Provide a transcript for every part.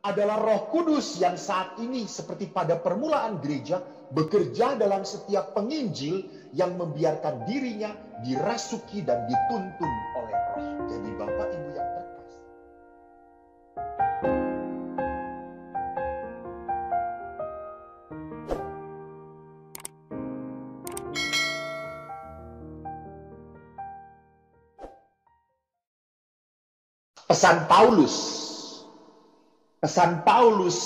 adalah Roh Kudus yang saat ini seperti pada permulaan gereja bekerja dalam setiap penginjil yang membiarkan dirinya dirasuki dan dituntun oleh Roh. Jadi Bapak Ibu yang terkasih, Pesan Paulus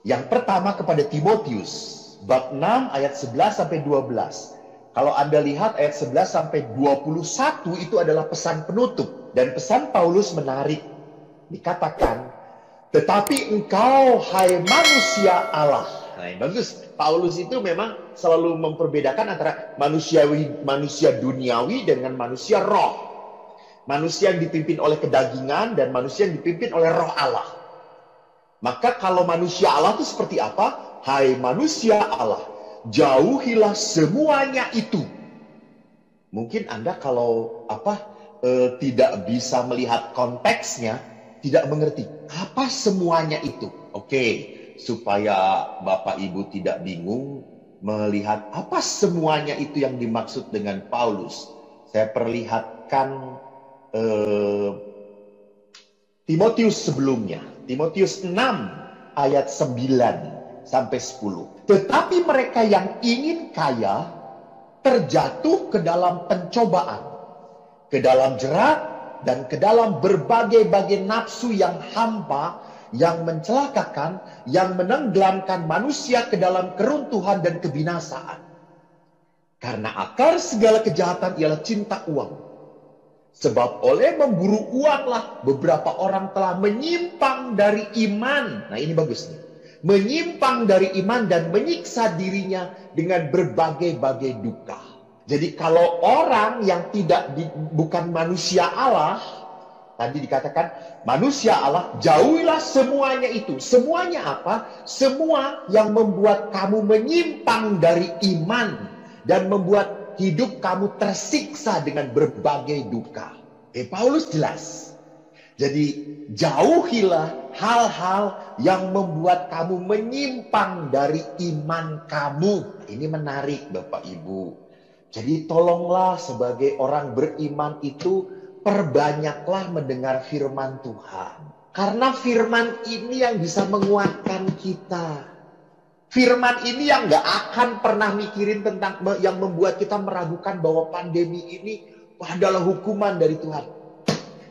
yang pertama kepada Timotius, bab 6 ayat 11 sampai 12. Kalau Anda lihat ayat 11 sampai 21 itu adalah pesan penutup. Dan pesan Paulus menarik. Dikatakan, tetapi engkau hai manusia Allah. Nah, bagus. Paulus itu memang selalu memperbedakan antara manusia duniawi dengan manusia roh. Manusia yang dipimpin oleh kedagingan dan manusia yang dipimpin oleh roh Allah. Maka kalau manusia Allah itu seperti apa? Hai manusia Allah, jauhilah semuanya itu. Mungkin Anda kalau tidak bisa melihat konteksnya, tidak mengerti apa semuanya itu. Oke, supaya Bapak Ibu tidak bingung melihat apa semuanya itu yang dimaksud dengan Paulus, saya perlihatkan Timotius sebelumnya. Timotius 6 ayat 9 sampai 10. Tetapi mereka yang ingin kaya terjatuh ke dalam pencobaan, ke dalam jerat, dan ke dalam berbagai-bagai nafsu yang hampa, yang mencelakakan, yang menenggelamkan manusia ke dalam keruntuhan dan kebinasaan. Karena akar segala kejahatan ialah cinta uang. Sebab oleh memburu uanglah beberapa orang telah menyimpang dari iman. Nah ini bagus nih. Menyimpang dari iman dan menyiksa dirinya dengan berbagai-bagai duka. Jadi kalau orang yang bukan manusia Allah, tadi dikatakan manusia Allah, jauhilah semuanya itu. Semuanya apa? Semua yang membuat kamu menyimpang dari iman dan membuat hidup kamu tersiksa dengan berbagai duka. Paulus jelas. Jadi jauhilah hal-hal yang membuat kamu menyimpang dari iman kamu. Ini menarik Bapak Ibu. Jadi tolonglah sebagai orang beriman itu perbanyaklah mendengar firman Tuhan. Karena firman ini yang bisa menguatkan kita. Firman ini yang gak akan pernah mikirin tentang yang membuat kita meragukan bahwa pandemi ini adalah hukuman dari Tuhan.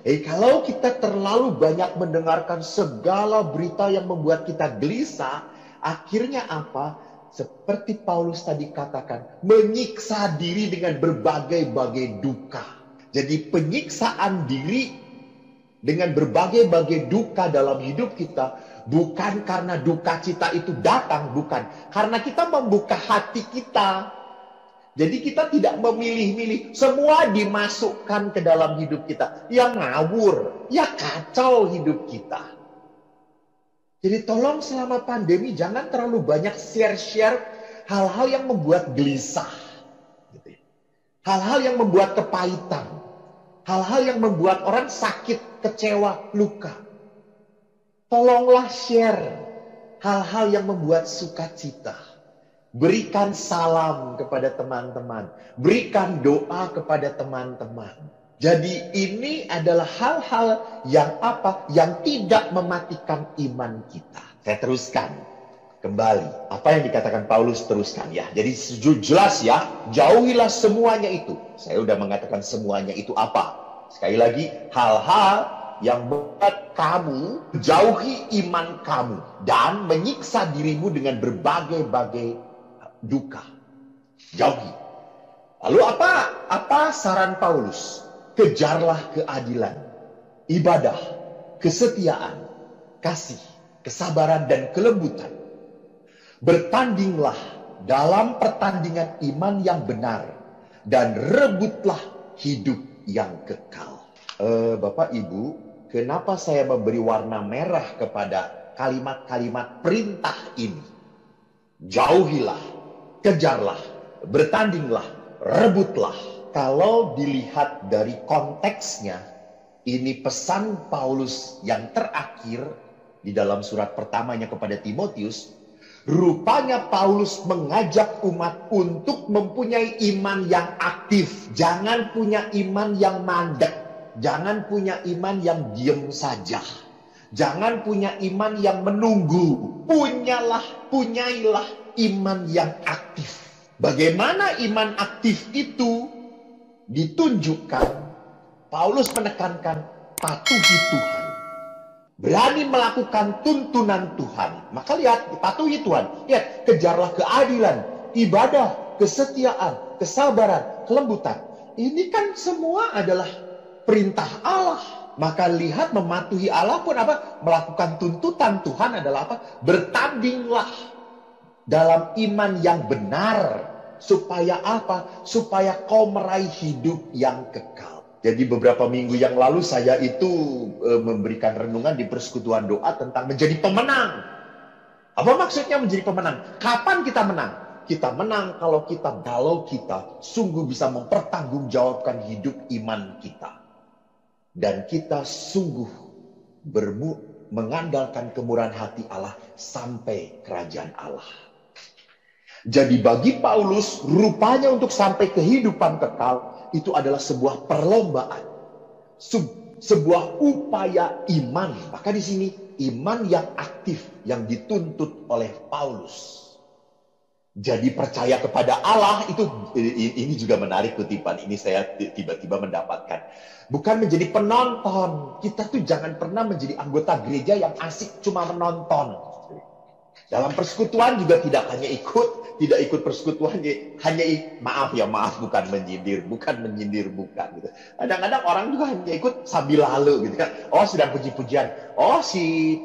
Kalau kita terlalu banyak mendengarkan segala berita yang membuat kita gelisah, akhirnya apa? Seperti Paulus tadi katakan, menyiksa diri dengan berbagai-bagai duka. Jadi penyiksaan diri dengan berbagai-bagai duka dalam hidup kita, bukan karena duka cita itu datang, bukan. Karena kita membuka hati kita. Jadi kita tidak memilih-milih. Semua dimasukkan ke dalam hidup kita. Ya ngawur, ya kacau hidup kita. Jadi tolong selama pandemi jangan terlalu banyak share-share hal-hal yang membuat gelisah. Hal-hal yang membuat kepahitan. Hal-hal yang membuat orang sakit, kecewa, luka. Tolonglah share hal-hal yang membuat sukacita. Berikan salam kepada teman-teman. Berikan doa kepada teman-teman. Jadi ini adalah hal-hal yang Yang tidak mematikan iman kita. Saya teruskan kembali. Apa yang dikatakan Paulus teruskan ya. Jadi jelas ya. Jauhilah semuanya itu. Saya sudah mengatakan semuanya itu apa. Sekali lagi, hal-hal yang membuat kamu jauhi iman kamu dan menyiksa dirimu dengan berbagai-bagai duka. Jauhi. Lalu apa saran Paulus? Kejarlah keadilan, ibadah, kesetiaan, kasih, kesabaran dan kelembutan. Bertandinglah dalam pertandingan iman yang benar dan rebutlah hidup yang kekal. Bapak Ibu, kenapa saya memberi warna merah kepada kalimat-kalimat perintah ini? Jauhilah, kejarlah, bertandinglah, rebutlah. Kalau dilihat dari konteksnya, ini pesan Paulus yang terakhir di dalam surat pertamanya kepada Timotius, rupanya Paulus mengajak umat untuk mempunyai iman yang aktif. Jangan punya iman yang mandek. Jangan punya iman yang diem saja. Jangan punya iman yang menunggu. Punyailah iman yang aktif. Bagaimana iman aktif itu ditunjukkan? Paulus menekankan patuhi Tuhan. Berani melakukan tuntunan Tuhan. Maka lihat, patuhi Tuhan. Lihat, kejarlah keadilan, ibadah, kesetiaan, kesabaran, kelembutan. Ini kan semua adalah perintah Allah. Maka lihat, mematuhi Allah pun apa? Melakukan tuntutan Tuhan adalah apa? Bertandinglah dalam iman yang benar. Supaya apa? Supaya kau meraih hidup yang kekal. Jadi beberapa minggu yang lalu saya itu memberikan renungan di persekutuan doa tentang menjadi pemenang. Apa maksudnya menjadi pemenang? Kapan kita menang? Kita menang kalau kita sungguh bisa mempertanggungjawabkan hidup iman kita. Dan kita sungguh mengandalkan kemurahan hati Allah sampai kerajaan Allah. Jadi bagi Paulus, rupanya untuk sampai kehidupan kekal, itu adalah sebuah perlombaan. Sebuah upaya iman. Maka di sini, iman yang aktif yang dituntut oleh Paulus. Jadi percaya kepada Allah, ini juga menarik kutipan. Ini saya tiba-tiba mendapatkan. Bukan menjadi penonton. Kita tuh jangan pernah menjadi anggota gereja yang asik cuma menonton. Dalam persekutuan juga tidak hanya ikut persekutuan, hanya maaf bukan menyindir gitu. Kadang-kadang orang juga hanya ikut sambil lalu gitu kan. Oh, sedang puji-pujian. Oh, si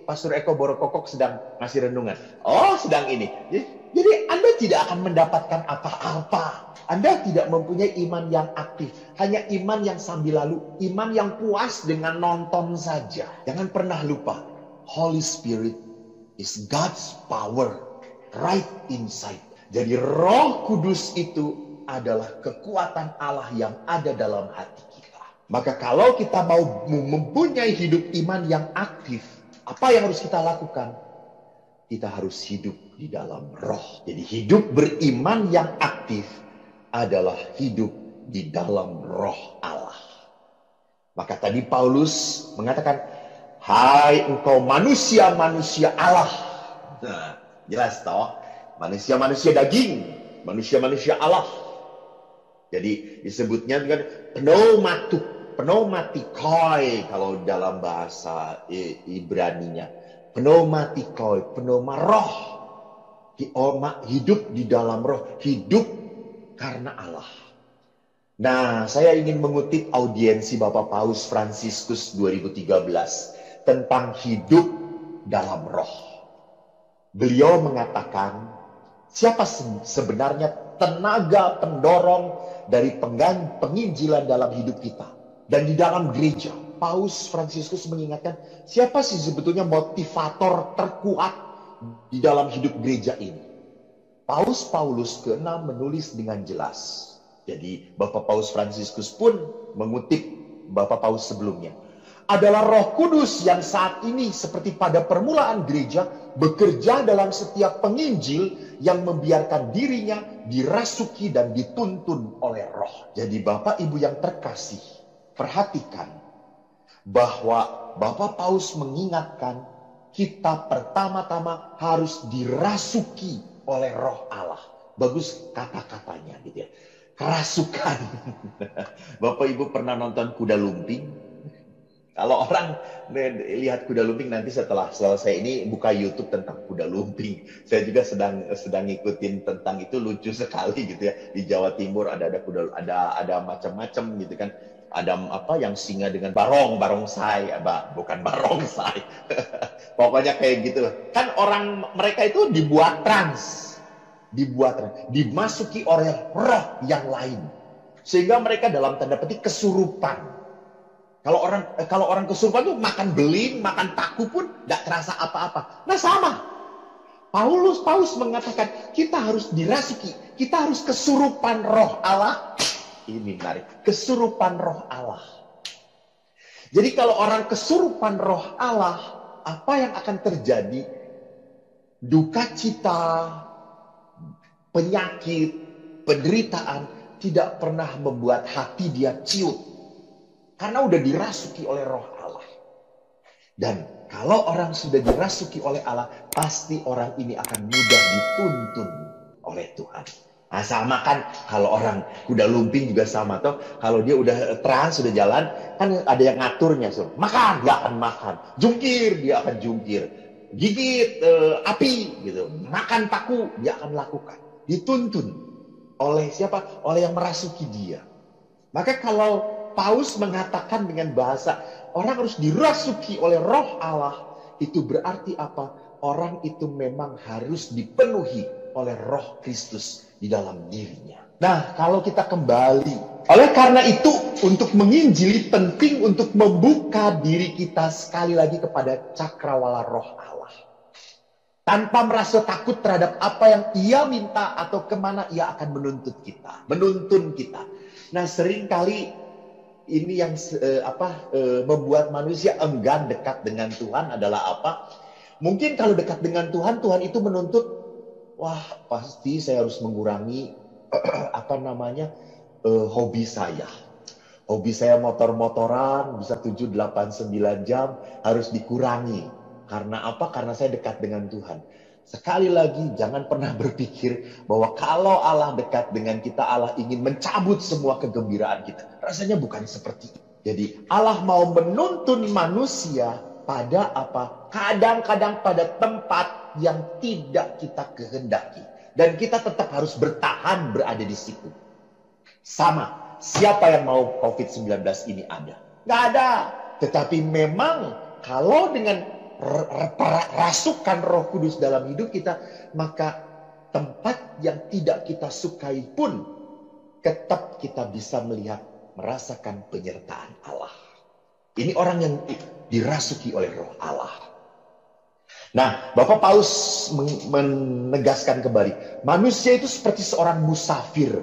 Pastor Eko Borokokok sedang ngasih renungan. Oh, sedang ini. Jadi Anda tidak akan mendapatkan apa-apa. Anda tidak mempunyai iman yang aktif, hanya iman yang sambil lalu, iman yang puas dengan nonton saja. Jangan pernah lupa, Holy Spirit is God's power right inside. Jadi Roh Kudus itu adalah kekuatan Allah yang ada dalam hati kita. Maka kalau kita mau mempunyai hidup iman yang aktif, apa yang harus kita lakukan? Kita harus hidup di dalam Roh. Jadi hidup beriman yang aktif adalah hidup di dalam Roh Allah. Maka tadi Paulus mengatakan, hai engkau manusia-manusia Allah. Nah, jelas toh, manusia-manusia daging, manusia-manusia Allah. Jadi disebutnya kan pneumatikoi kalau dalam bahasa Ibraninya. Pneumatikoi, pneuma roh. Hidup di dalam roh, hidup karena Allah. Nah, saya ingin mengutip audiensi Bapak Paus Fransiskus 2013 tentang hidup dalam roh. Beliau mengatakan, siapa sebenarnya tenaga pendorong dari penginjilan dalam hidup kita dan di dalam gereja? Paus Fransiskus mengingatkan, siapa sih sebetulnya motivator terkuat di dalam hidup gereja ini? Paus Paulus ke-6 menulis dengan jelas. Jadi Bapak Paus Fransiskus pun mengutip Bapak Paus sebelumnya. Adalah Roh Kudus yang saat ini seperti pada permulaan gereja bekerja dalam setiap penginjil yang membiarkan dirinya dirasuki dan dituntun oleh Roh. Jadi Bapak Ibu yang terkasih, perhatikan bahwa Bapak Paus mengingatkan kita pertama-tama harus dirasuki oleh Roh Allah. Bagus kata-katanya gitu ya. Kerasukan. Bapak Ibu pernah nonton kuda lumping? Kalau orang lihat kuda lumping, nanti setelah selesai ini buka YouTube tentang kuda lumping. Saya juga sedang ngikutin tentang itu, lucu sekali gitu ya. Di Jawa Timur ada macam-macam gitu kan. Ada apa yang singa dengan barongsai, bukan barongsai. Pokoknya kayak gitu. Kan orang mereka itu dibuat trans, dimasuki oleh roh yang lain. Sehingga mereka dalam tanda petik kesurupan. Kalau orang kesurupan tuh makan beling, makan paku pun gak terasa apa-apa. Nah sama. Paus mengatakan kita harus dirasuki, kita harus kesurupan roh Allah. Ini menarik, kesurupan roh Allah. Jadi kalau orang kesurupan roh Allah, apa yang akan terjadi, duka cita, penyakit, penderitaan, tidak pernah membuat hati dia ciut. Karena udah dirasuki oleh Roh Allah. Dan kalau orang sudah dirasuki oleh Allah, pasti orang ini akan mudah dituntun oleh Tuhan. Nah, sama kan kalau orang kuda lumping juga sama toh. Kalau dia udah trans, sudah jalan, kan ada yang ngaturnya. So. Makan, dia akan makan. Jungkir, dia akan jungkir. Gigit api, gitu. Makan paku, dia akan lakukan. Dituntun oleh siapa? Oleh yang merasuki dia. Maka kalau Paulus mengatakan dengan bahasa orang harus dirasuki oleh Roh Allah, itu berarti apa? Orang itu memang harus dipenuhi oleh Roh Kristus di dalam dirinya. Nah, kalau kita kembali, oleh karena itu untuk menginjili penting untuk membuka diri kita sekali lagi kepada cakrawala Roh Allah. Tanpa merasa takut terhadap apa yang ia minta atau kemana ia akan menuntut kita, menuntun kita. Nah, seringkali ini yang membuat manusia enggan dekat dengan Tuhan adalah apa? Mungkin kalau dekat dengan Tuhan, Tuhan itu menuntut, wah pasti saya harus mengurangi hobi saya. Hobi saya motor-motoran bisa 7, 8, 9 jam harus dikurangi. Karena apa? Karena saya dekat dengan Tuhan. Sekali lagi jangan pernah berpikir bahwa kalau Allah dekat dengan kita, Allah ingin mencabut semua kegembiraan kita. Rasanya bukan seperti itu. Jadi Allah mau menuntun manusia pada apa? Kadang-kadang pada tempat yang tidak kita kehendaki. Dan kita tetap harus bertahan berada di situ. Sama, siapa yang mau COVID-19 ini ada? Nggak ada. Tetapi memang kalau dengan rasukan Roh Kudus dalam hidup kita, maka tempat yang tidak kita sukai pun tetap kita bisa melihat, merasakan penyertaan Allah. Ini orang yang dirasuki oleh Roh Allah. Nah, Bapak Paulus menegaskan kembali, manusia itu seperti seorang musafir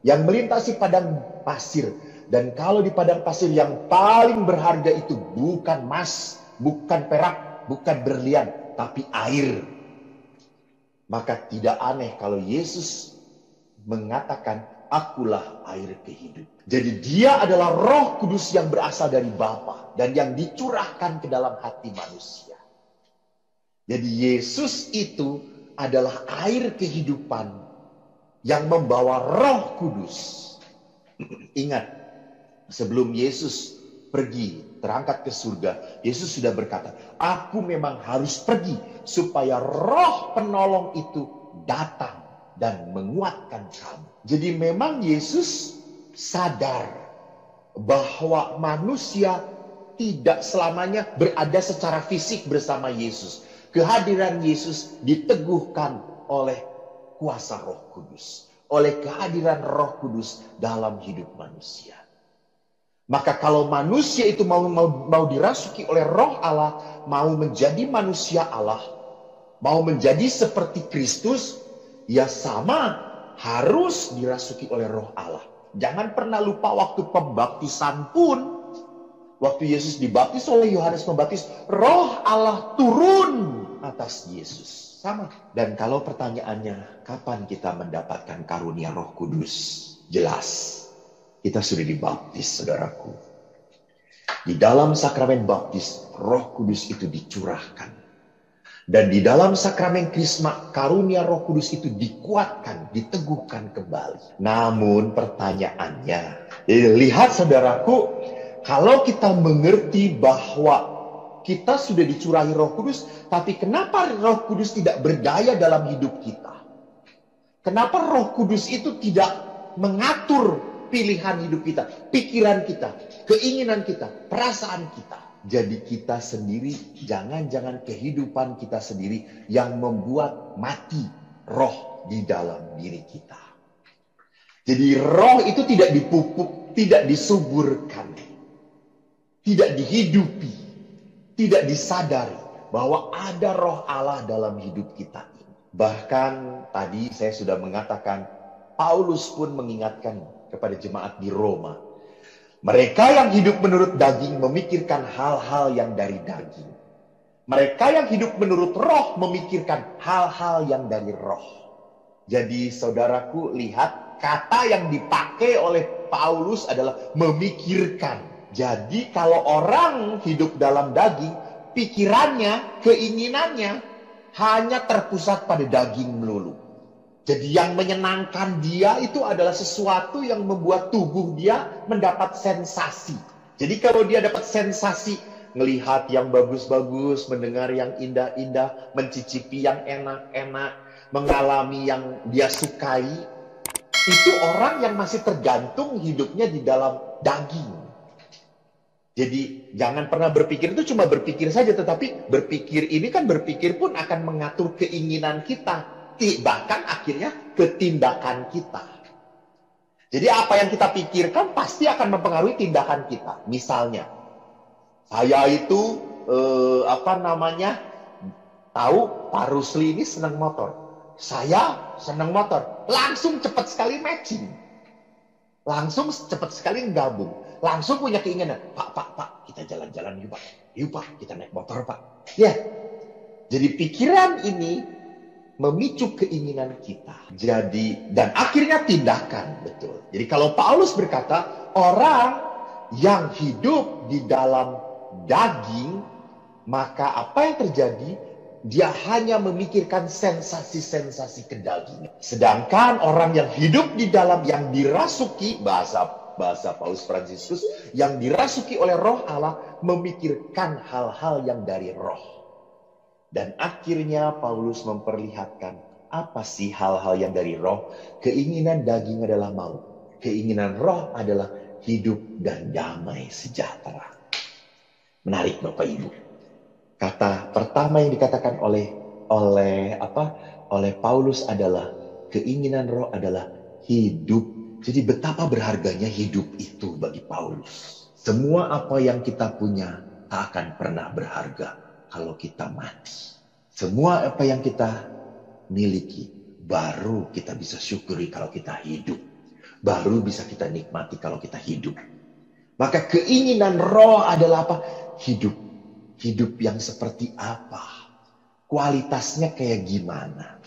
yang melintasi padang pasir. Dan kalau di padang pasir yang paling berharga itu bukan emas, bukan perak, bukan berlian, tapi air. Maka tidak aneh kalau Yesus mengatakan, akulah air kehidupan. Jadi dia adalah Roh Kudus yang berasal dari Bapa dan yang dicurahkan ke dalam hati manusia. Jadi Yesus itu adalah air kehidupan yang membawa Roh Kudus. Ingat, sebelum Yesus pergi terangkat ke surga, Yesus sudah berkata, aku memang harus pergi supaya Roh penolong itu datang dan menguatkan kamu. Jadi memang Yesus sadar bahwa manusia tidak selamanya berada secara fisik bersama Yesus. Kehadiran Yesus diteguhkan oleh kuasa Roh Kudus, oleh kehadiran Roh Kudus dalam hidup manusia. Maka kalau manusia itu mau dirasuki oleh Roh Allah, mau menjadi manusia Allah, mau menjadi seperti Kristus, ya sama harus dirasuki oleh Roh Allah. Jangan pernah lupa waktu pembaptisan pun, waktu Yesus dibaptis oleh Yohanes Pembaptis, Roh Allah turun atas Yesus. Sama. Dan kalau pertanyaannya, kapan kita mendapatkan karunia Roh Kudus? Jelas. Kita sudah dibaptis, saudaraku. Di dalam sakramen baptis, Roh Kudus itu dicurahkan. Dan di dalam sakramen Krisma, karunia Roh Kudus itu dikuatkan, diteguhkan kembali. Namun pertanyaannya, lihat saudaraku, kalau kita mengerti bahwa kita sudah dicurahi Roh Kudus, tapi kenapa Roh Kudus tidak berdaya dalam hidup kita? Kenapa Roh Kudus itu tidak mengatur pilihan hidup kita, pikiran kita, keinginan kita, perasaan kita? Jadi kita sendiri, jangan-jangan kehidupan kita sendiri yang membuat mati roh di dalam diri kita. Jadi roh itu tidak dipupuk, tidak disuburkan, tidak dihidupi, tidak disadari bahwa ada Roh Allah dalam hidup kita ini. Bahkan tadi saya sudah mengatakan, Paulus pun mengingatkan kepada jemaat di Roma. Mereka yang hidup menurut daging memikirkan hal-hal yang dari daging. Mereka yang hidup menurut roh memikirkan hal-hal yang dari roh. Jadi saudaraku, lihat kata yang dipakai oleh Paulus adalah memikirkan. Jadi kalau orang hidup dalam daging, pikirannya, keinginannya hanya terpusat pada daging melulu. Jadi yang menyenangkan dia itu adalah sesuatu yang membuat tubuh dia mendapat sensasi. Jadi kalau dia dapat sensasi, melihat yang bagus-bagus, mendengar yang indah-indah, mencicipi yang enak-enak, mengalami yang dia sukai, itu orang yang masih tergantung hidupnya di dalam daging. Jadi jangan pernah berpikir itu cuma berpikir saja, tetapi berpikir ini kan berpikir pun akan mengatur keinginan kita, bahkan akhirnya ketindakan kita. Jadi apa yang kita pikirkan pasti akan mempengaruhi tindakan kita. Misalnya, saya itu tahu Pak Rusli ini senang motor. Saya senang motor. Langsung cepat sekali matching. Langsung cepat sekali gabung. Langsung punya keinginan. Pak, kita jalan-jalan yuk Pak. Yuk Pak, kita naik motor Pak. Ya. Jadi pikiran ini memicu keinginan kita. Dan akhirnya tindakan. Betul. Jadi kalau Paulus berkata, orang yang hidup di dalam daging, maka apa yang terjadi? Dia hanya memikirkan sensasi-sensasi kedagingan. Sedangkan orang yang hidup di dalam, yang dirasuki, bahasa Paulus Fransiskus, yang dirasuki oleh roh Allah, memikirkan hal-hal yang dari roh. Dan akhirnya Paulus memperlihatkan, apa sih hal-hal yang dari roh? Keinginan daging adalah maut. Keinginan roh adalah hidup dan damai sejahtera. Menarik Bapak Ibu. Kata pertama yang dikatakan oleh Paulus adalah keinginan roh adalah hidup. Jadi betapa berharganya hidup itu bagi Paulus. Semua apa yang kita punya tak akan pernah berharga kalau kita mati. Semua apa yang kita miliki baru kita bisa syukuri kalau kita hidup. Baru bisa kita nikmati kalau kita hidup. Maka keinginan roh adalah apa? Hidup. Hidup yang seperti apa? Kualitasnya kayak gimana?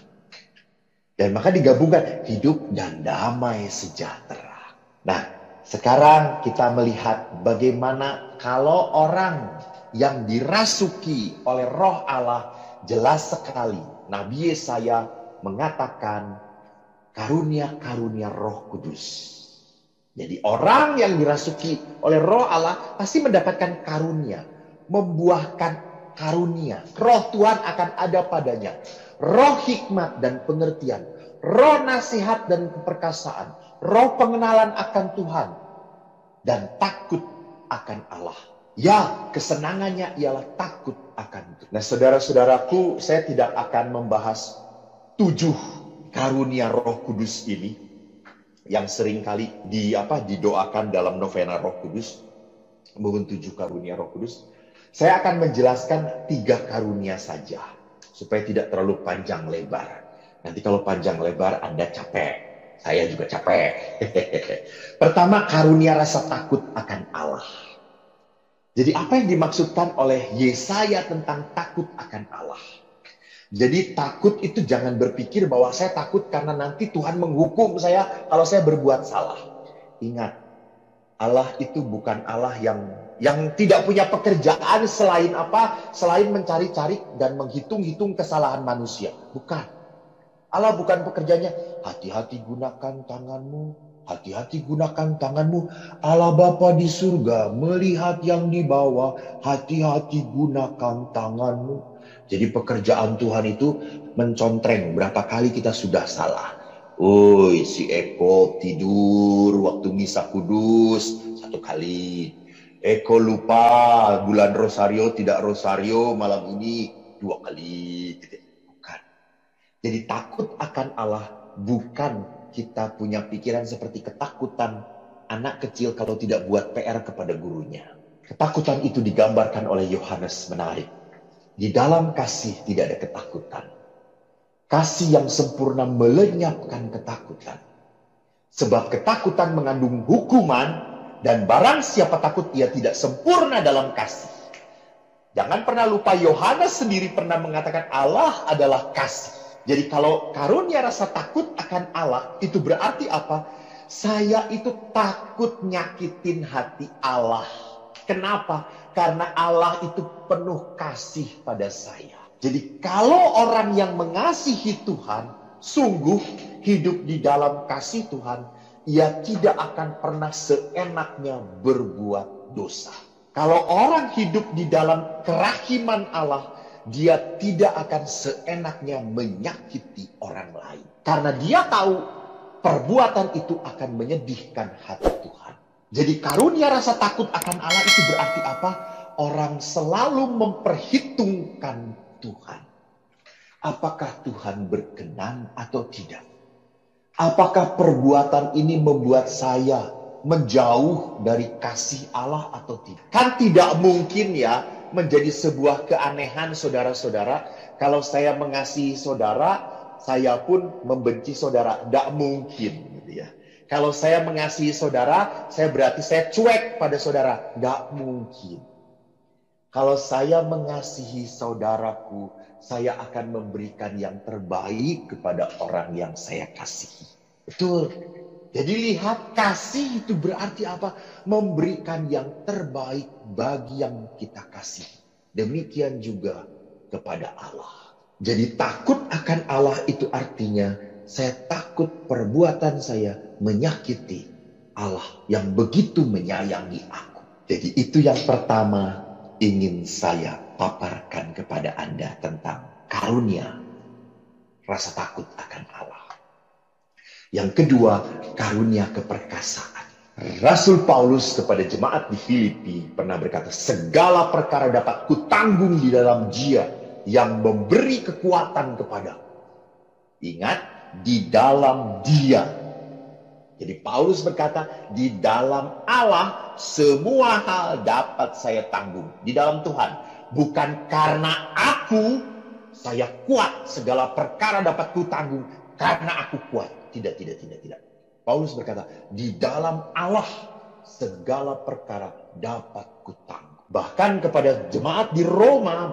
Dan maka digabungkan hidup dan damai sejahtera. Nah, sekarang kita melihat bagaimana kalau orang yang dirasuki oleh roh Allah, jelas sekali Nabi Yesaya mengatakan karunia-karunia Roh Kudus. Jadi orang yang dirasuki oleh roh Allah pasti mendapatkan karunia, membuahkan karunia. Roh Tuhan akan ada padanya. Roh hikmat dan pengertian, roh nasihat dan keperkasaan, roh pengenalan akan Tuhan, dan takut akan Allah. Ya, kesenangannya ialah takut akan Tuhan. Nah, saudara-saudaraku, saya tidak akan membahas 7 karunia Roh Kudus ini yang seringkali didoakan dalam novena Roh Kudus, mohon 7 karunia Roh Kudus. Saya akan menjelaskan 3 karunia saja supaya tidak terlalu panjang lebar. Nanti kalau panjang lebar Anda capek, saya juga capek. Pertama, karunia rasa takut akan Allah. Jadi apa yang dimaksudkan oleh Yesaya tentang takut akan Allah? Jadi takut itu jangan berpikir bahwa saya takut karena nanti Tuhan menghukum saya kalau saya berbuat salah. Ingat, Allah itu bukan Allah yang tidak punya pekerjaan selain apa? Selain mencari-cari dan menghitung-hitung kesalahan manusia. Bukan. Allah bukan pekerjaannya, hati-hati gunakan tanganmu, hati-hati gunakan tanganmu. Allah Bapa di surga melihat yang di bawah, hati-hati gunakan tanganmu. Jadi pekerjaan Tuhan itu mencontreng berapa kali kita sudah salah. Woi, si Eko tidur waktu misa kudus 1 kali. Eko lupa bulan rosario tidak rosario malam ini 2 kali. Bukan. Jadi takut akan Allah bukan kita punya pikiran seperti ketakutan anak kecil kalau tidak buat PR kepada gurunya. Ketakutan itu digambarkan oleh Yohanes menarik. Di dalam kasih tidak ada ketakutan. Kasih yang sempurna melenyapkan ketakutan. Sebab ketakutan mengandung hukuman, dan barang siapa takut ia tidak sempurna dalam kasih. Jangan pernah lupa, Yohanes sendiri pernah mengatakan Allah adalah kasih. Jadi kalau karunia rasa takut akan Allah, itu berarti apa? Saya itu takut nyakitin hati Allah. Kenapa? Karena Allah itu penuh kasih pada saya. Jadi kalau orang yang mengasihi Tuhan, sungguh hidup di dalam kasih Tuhan, ia tidak akan pernah seenaknya berbuat dosa. Kalau orang hidup di dalam kerahiman Allah, dia tidak akan seenaknya menyakiti orang lain. Karena dia tahu perbuatan itu akan menyedihkan hati Tuhan. Jadi karunia rasa takut akan Allah itu berarti apa? Orang selalu memperhitungkan Tuhan. Apakah Tuhan berkenan atau tidak? Apakah perbuatan ini membuat saya menjauh dari kasih Allah atau tidak? Kan tidak mungkin ya menjadi sebuah keanehan saudara-saudara. Kalau saya mengasihi saudara, saya pun membenci saudara. Tidak mungkin gitu ya. Kalau saya mengasihi saudara, saya berarti saya cuek pada saudara. Tidak mungkin. Kalau saya mengasihi saudaraku, saya akan memberikan yang terbaik kepada orang yang saya kasihi. Betul. Jadi lihat, kasih itu berarti apa? Memberikan yang terbaik bagi yang kita kasih. Demikian juga kepada Allah. Jadi takut akan Allah itu artinya saya takut perbuatan saya menyakiti Allah yang begitu menyayangi aku. Jadi itu yang pertama ingin saya paparkan kepada Anda tentang karunia rasa takut akan Allah. Yang kedua, karunia keperkasaan. Rasul Paulus kepada jemaat di Filipi pernah berkata, segala perkara dapat kutanggung di dalam Dia yang memberi kekuatan kepadaku. Ingat, di dalam Dia. Jadi Paulus berkata, di dalam Allah semua hal dapat saya tanggung. Di dalam Tuhan. Bukan karena aku, saya kuat, segala perkara dapat kutanggung karena aku kuat. Tidak. Paulus berkata, di dalam Allah segala perkara dapat kutanggung. Bahkan kepada jemaat di Roma,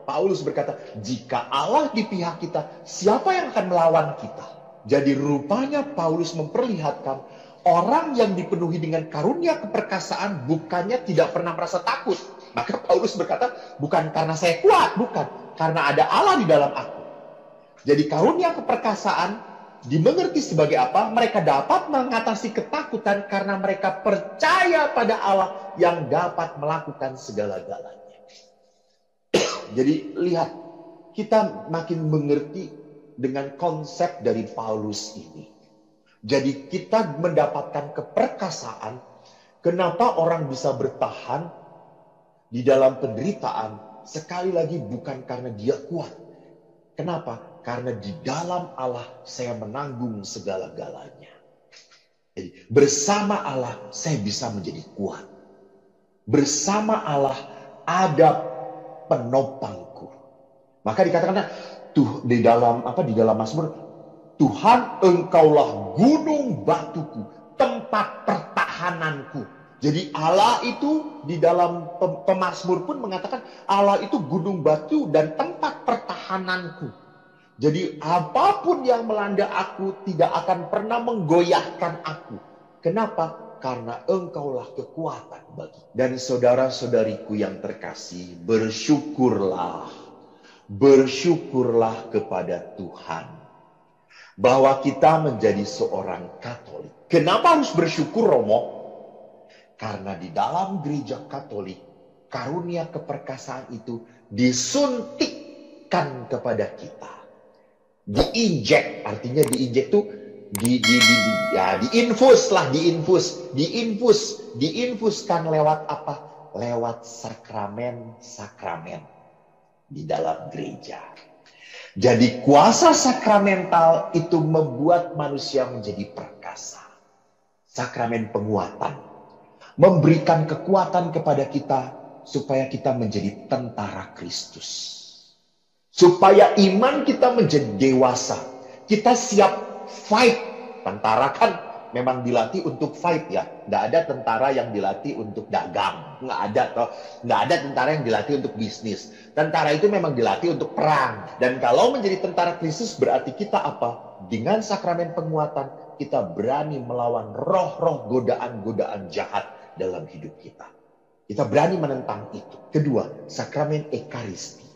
Paulus berkata, jika Allah di pihak kita, siapa yang akan melawan kita? Jadi rupanya Paulus memperlihatkan orang yang dipenuhi dengan karunia keperkasaan bukannya tidak pernah merasa takut. Maka Paulus berkata, bukan karena saya kuat, bukan. Karena ada Allah di dalam aku. Jadi karunia keperkasaan dimengerti sebagai apa? Mereka dapat mengatasi ketakutan karena mereka percaya pada Allah yang dapat melakukan segala-galanya. Jadi lihat, kita makin mengerti dengan konsep dari Paulus ini. Jadi kita mendapatkan keperkasaan. Kenapa orang bisa bertahan di dalam penderitaan? Sekali lagi bukan karena dia kuat. Kenapa? Karena di dalam Allah saya menanggung segala-galanya. Jadi bersama Allah saya bisa menjadi kuat. Bersama Allah ada penopangku. Maka dikatakan di dalam Mazmur, Tuhan engkaulah gunung batuku, tempat pertahananku. Jadi Allah itu di dalam pemazmur pun mengatakan Allah itu gunung batu dan tempat pertahananku. Jadi apapun yang melanda aku tidak akan pernah menggoyahkan aku. Kenapa? Karena engkaulah kekuatan bagi. Dan saudara-saudariku yang terkasih, bersyukurlah. Bersyukurlah kepada Tuhan. Bahwa kita menjadi seorang Katolik. Kenapa harus bersyukur, Romo? Karena di dalam gereja Katolik, karunia keperkasaan itu disuntikkan kepada kita. Diinjek, artinya diinjek itu diinfuskan lewat apa? Lewat sakramen di dalam gereja. Jadi kuasa sakramental itu membuat manusia menjadi perkasa. Sakramen penguatan memberikan kekuatan kepada kita supaya kita menjadi tentara Kristus. Supaya iman kita menjadi dewasa. Kita siap fight. Tentara kan memang dilatih untuk fight ya. Nggak ada tentara yang dilatih untuk dagang. Nggak ada toh. Nggak ada tentara yang dilatih untuk bisnis. Tentara itu memang dilatih untuk perang. Dan kalau menjadi tentara Kristus berarti kita apa? Dengan sakramen penguatan kita berani melawan roh-roh godaan-godaan jahat dalam hidup kita. Kita berani menentang itu. Kedua, sakramen Ekaristi.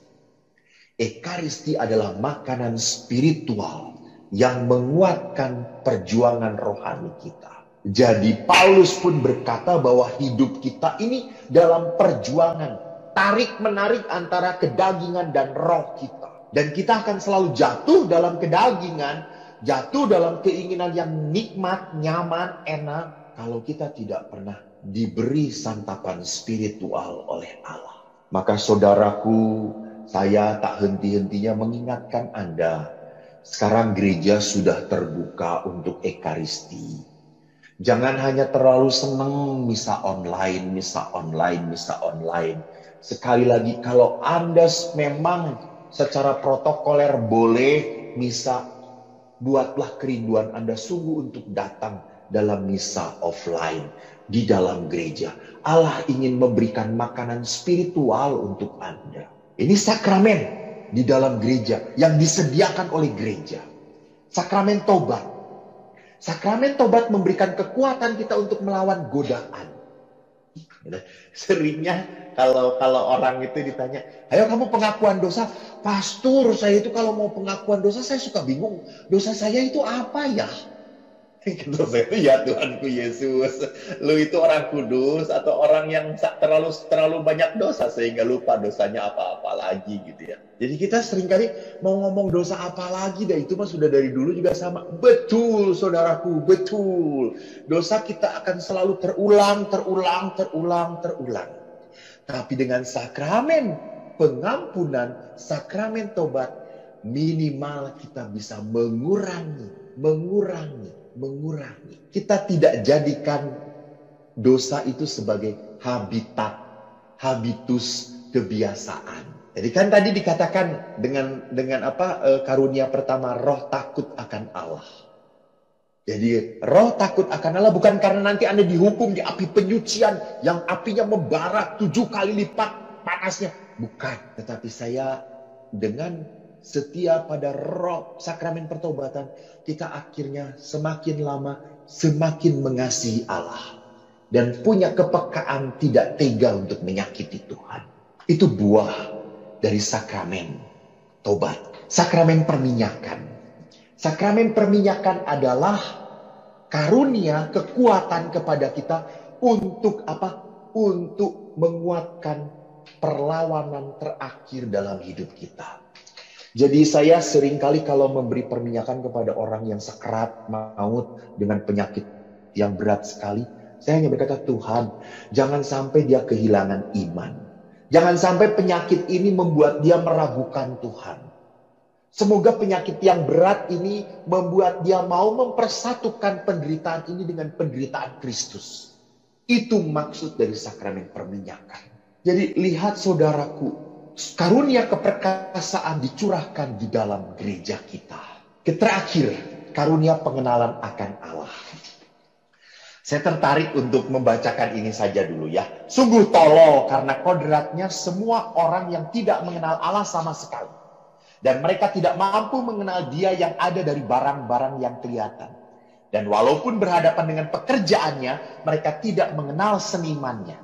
Ekaristi adalah makanan spiritual yang menguatkan perjuangan rohani kita. Jadi Paulus pun berkata bahwa hidup kita ini dalam perjuangan, tarik-menarik antara kedagingan dan roh kita. Dan kita akan selalu jatuh dalam kedagingan, jatuh dalam keinginan yang nikmat, nyaman, enak, kalau kita tidak pernah diberi santapan spiritual oleh Allah. Maka saudaraku, saya tak henti-hentinya mengingatkan Anda, sekarang gereja sudah terbuka untuk Ekaristi. Jangan hanya terlalu senang misa online. Sekali lagi, kalau Anda memang secara protokoler boleh misa, buatlah kerinduan Anda sungguh untuk datang dalam misa offline di dalam gereja. Allah ingin memberikan makanan spiritual untuk Anda. Ini sakramen di dalam gereja yang disediakan oleh gereja. Sakramen tobat. Sakramen tobat memberikan kekuatan kita untuk melawan godaan. Seringnya kalau orang itu ditanya, ayo kamu pengakuan dosa. Pastor, saya itu kalau mau pengakuan dosa saya suka bingung. Dosa saya itu apa ya? Kata saya itu, ya Tuhanku Yesus, lu itu orang kudus atau orang yang terlalu banyak dosa sehingga lupa dosanya apa-apa lagi gitu ya. Jadi kita seringkali mau ngomong dosa apa lagi, dah itu mah sudah dari dulu juga sama. Betul saudaraku, betul. Dosa kita akan selalu terulang. Tapi dengan sakramen pengampunan, sakramen tobat, minimal kita bisa mengurangi. Kita tidak jadikan dosa itu sebagai habitus kebiasaan. Jadi kan tadi dikatakan dengan karunia pertama, roh takut akan Allah. Jadi roh takut akan Allah bukan karena nanti Anda dihukum di api penyucian yang apinya membara 7 kali lipat panasnya. Bukan, tetapi saya dengan setia pada roh sakramen pertobatan, kita akhirnya semakin lama semakin mengasihi Allah dan punya kepekaan tidak tega untuk menyakiti Tuhan. Itu buah dari sakramen tobat. Sakramen perminyakan. Sakramen perminyakan adalah karunia kekuatan kepada kita untuk apa? Untuk menguatkan perlawanan terakhir dalam hidup kita. Jadi saya seringkali kalau memberi perminyakan kepada orang yang sekarat maut dengan penyakit yang berat sekali, saya hanya berkata, Tuhan, jangan sampai dia kehilangan iman. Jangan sampai penyakit ini membuat dia meragukan Tuhan. Semoga penyakit yang berat ini membuat dia mau mempersatukan penderitaan ini dengan penderitaan Kristus. Itu maksud dari sakramen perminyakan. Jadi lihat saudaraku, karunia keperkasaan dicurahkan di dalam gereja kita. Terakhir, karunia pengenalan akan Allah. Saya tertarik untuk membacakan ini saja dulu ya. Sungguh tolol karena kodratnya semua orang yang tidak mengenal Allah sama sekali. Dan mereka tidak mampu mengenal Dia yang ada dari barang-barang yang kelihatan. Dan walaupun berhadapan dengan pekerjaannya, mereka tidak mengenal senimannya.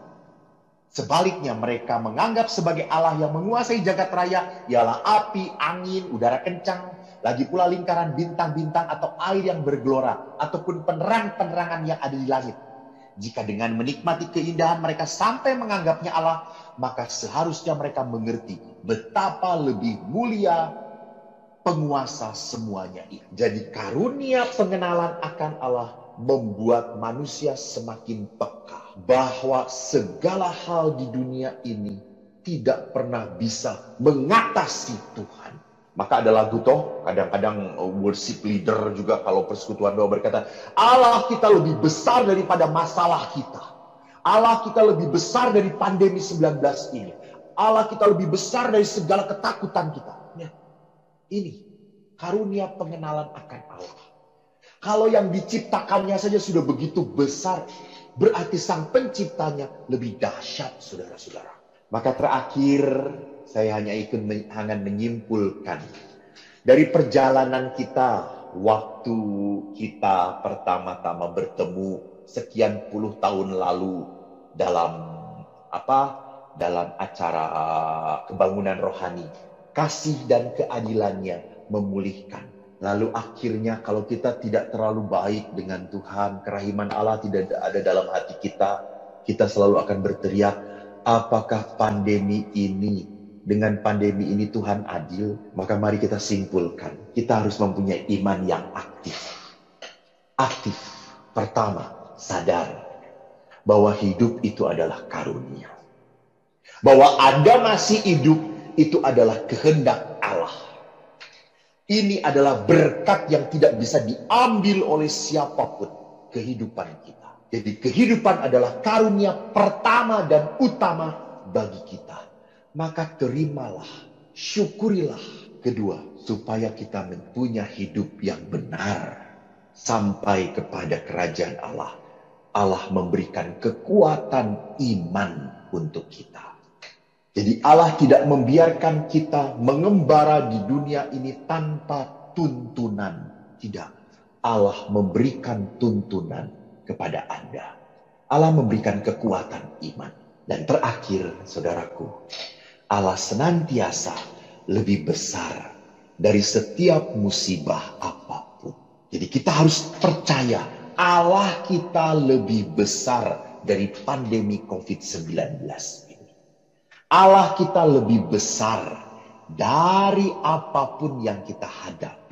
Sebaliknya mereka menganggap sebagai Allah yang menguasai jagat raya ialah api, angin, udara kencang, lagi pula lingkaran bintang-bintang atau air yang bergelora, ataupun penerang-penerangan yang ada di langit. Jika dengan menikmati keindahan mereka sampai menganggapnya Allah, maka seharusnya mereka mengerti betapa lebih mulia penguasa semuanya itu. Jadi karunia pengenalan akan Allah membuat manusia semakin peka bahwa segala hal di dunia ini tidak pernah bisa mengatasi Tuhan. Maka ada lagu toh, kadang-kadang worship leader juga kalau persekutuan doa berkata, Allah kita lebih besar daripada masalah kita. Allah kita lebih besar dari pandemi 19 ini. Allah kita lebih besar dari segala ketakutan kita. Ya, ini karunia pengenalan akan Allah. Kalau yang diciptakannya saja sudah begitu besar, berarti sang penciptanya lebih dahsyat, saudara-saudara. Maka terakhir, saya hanya akan menyimpulkan dari perjalanan kita, waktu kita pertama-tama bertemu sekian puluh tahun lalu dalam dalam acara kebangunan rohani, kasih dan keadilannya memulihkan. Lalu akhirnya kalau kita tidak terlalu baik dengan Tuhan, kerahiman Allah tidak ada dalam hati kita, kita selalu akan berteriak, apakah dengan pandemi ini Tuhan adil? Maka mari kita simpulkan, kita harus mempunyai iman yang aktif. Aktif, pertama, sadar bahwa hidup itu adalah karunia. Bahwa Anda masih hidup, itu adalah kehendak Allah. Ini adalah berkat yang tidak bisa diambil oleh siapapun kehidupan kita. Jadi kehidupan adalah karunia pertama dan utama bagi kita. Maka terimalah, syukurilah. Kedua, supaya kita mempunyai hidup yang benar sampai kepada kerajaan Allah. Allah memberikan kekuatan iman untuk kita. Jadi Allah tidak membiarkan kita mengembara di dunia ini tanpa tuntunan. Tidak. Allah memberikan tuntunan kepada Anda. Allah memberikan kekuatan iman. Dan terakhir, saudaraku, Allah senantiasa lebih besar dari setiap musibah apapun. Jadi kita harus percaya Allah kita lebih besar dari pandemi COVID-19 ini. Allah kita lebih besar dari apapun yang kita hadapi.